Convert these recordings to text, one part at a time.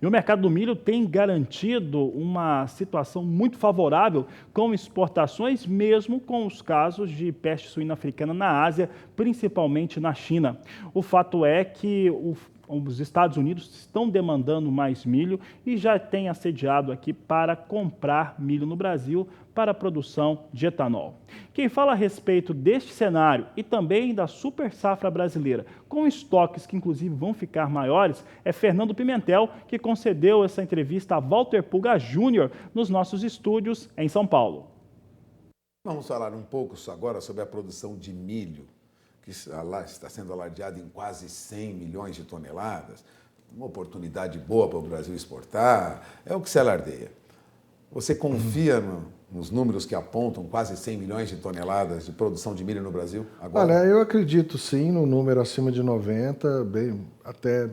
E o mercado do milho tem garantido uma situação muito favorável com exportações, mesmo com os casos de peste suína africana na Ásia, principalmente na China. O fato é que os Estados Unidos estão demandando mais milho e já tem assediado aqui para comprar milho no Brasil para a produção de etanol. Quem fala a respeito deste cenário e também da super safra brasileira, com estoques que inclusive vão ficar maiores, é Fernando Pimentel, que concedeu essa entrevista a Walter Puga Júnior nos nossos estúdios em São Paulo. Vamos falar um pouco agora sobre a produção de milho, que está sendo alardeada em quase 100 milhões de toneladas. Uma oportunidade boa para o Brasil exportar, é o que se alardeia. Você confia nos números que apontam quase 100 milhões de toneladas de produção de milho no Brasil agora? Olha, eu acredito sim no número acima de 90, bem, até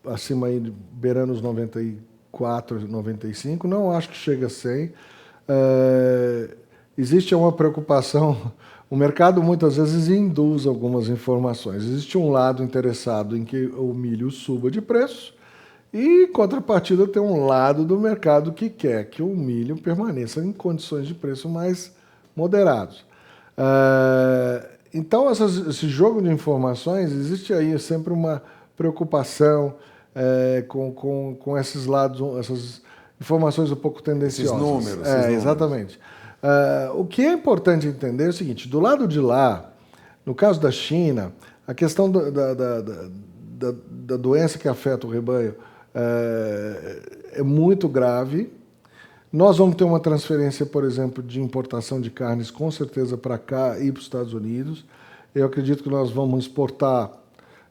acima aí, beirando os 94, 95. Não acho que chega a 100. Existe uma preocupação, o mercado muitas vezes induz algumas informações. Existe um lado interessado em que o milho suba de preço, e, em contrapartida, tem um lado do mercado que quer que o milho permaneça em condições de preço mais moderados. Então, esse jogo de informações, existe aí sempre uma preocupação com esses lados, essas informações um pouco tendenciosas. Esses números. Exatamente. O que é importante entender é o seguinte: do lado de lá, no caso da China, a questão da doença que afeta o rebanho é muito grave. Nós vamos ter uma transferência, por exemplo, de importação de carnes, com certeza, para cá e para os Estados Unidos. Eu acredito que nós vamos exportar,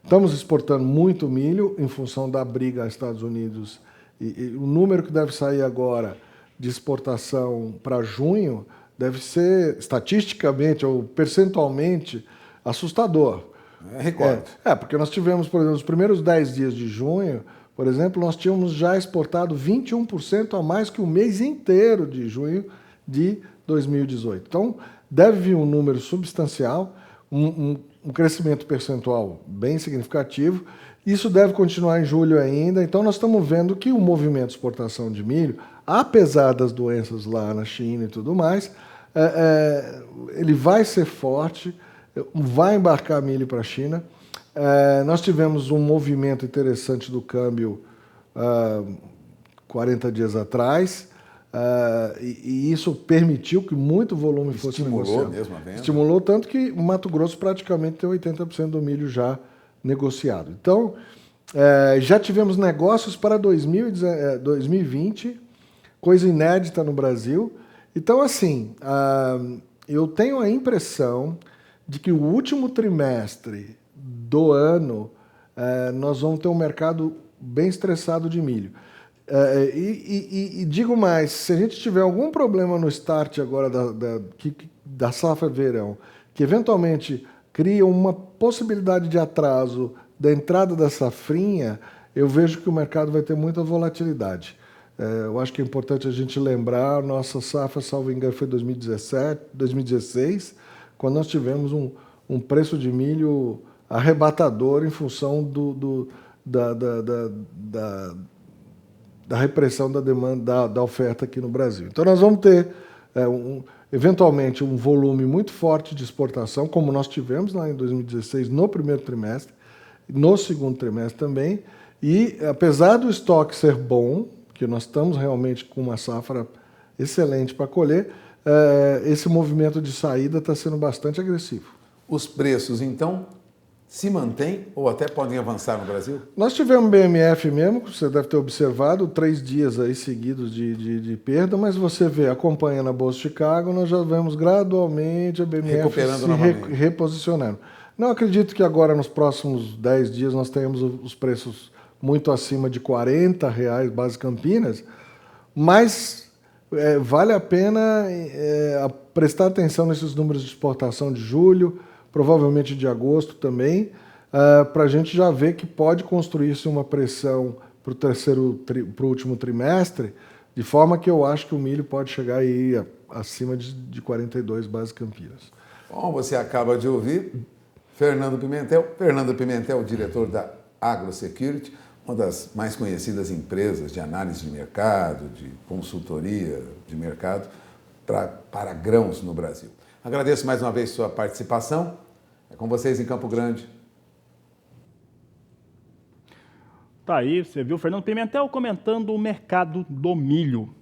estamos exportando muito milho em função da briga aos Estados Unidos. E o número que deve sair agora de exportação para junho deve ser, estatisticamente ou percentualmente, assustador. Recordo. Porque nós tivemos, por exemplo, os primeiros 10 dias de junho, por exemplo, nós tínhamos já exportado 21% a mais que o mês inteiro de junho de 2018. Então, deve vir um número substancial, um crescimento percentual bem significativo. Isso deve continuar em julho ainda. Então, nós estamos vendo que o movimento de exportação de milho, apesar das doenças lá na China e tudo mais, ele vai ser forte, vai embarcar milho para a China. Nós tivemos um movimento interessante do câmbio 40 dias atrás, e isso permitiu que muito volume fosse negociado. Estimulou mesmo a venda? Estimulou tanto que o Mato Grosso praticamente tem 80% do milho já negociado. Então, já tivemos negócios para 2020, coisa inédita no Brasil. Então, assim, eu tenho a impressão de que o último trimestre do ano nós vamos ter um mercado bem estressado de milho. E digo mais, se a gente tiver algum problema no start agora da safra verão, que eventualmente cria uma possibilidade de atraso da entrada da safrinha, eu vejo que o mercado vai ter muita volatilidade. Eu acho que é importante a gente lembrar, a nossa safra, salvo engano, foi 2016, quando nós tivemos um preço de milho arrebatador em função da repressão da demanda, da oferta aqui no Brasil. Então nós vamos ter, eventualmente, um volume muito forte de exportação, como nós tivemos lá em 2016, no primeiro trimestre, no segundo trimestre também, e apesar do estoque ser bom, que nós estamos realmente com uma safra excelente para colher, esse movimento de saída está sendo bastante agressivo. Os preços, então, se mantêm ou até podem avançar no Brasil? Nós tivemos BMF mesmo, você deve ter observado, 3 dias aí seguidos de perda, mas você vê, acompanha na Bolsa de Chicago, nós já vemos gradualmente a BMF se reposicionando. Não acredito que agora, nos próximos 10 dias, nós tenhamos os preços muito acima de R$40, base Campinas, mas vale a pena prestar atenção nesses números de exportação de julho, provavelmente de agosto também, para a gente já ver que pode construir-se uma pressão para o último trimestre, de forma que eu acho que o milho pode chegar aí acima de 42 base Campinas. Bom, você acaba de ouvir Fernando Pimentel, diretor da AgroSecurity, uma das mais conhecidas empresas de análise de mercado, de consultoria de mercado para grãos no Brasil. Agradeço mais uma vez sua participação. É com vocês em Campo Grande. Tá aí, você viu o Fernando Pimentel comentando o mercado do milho.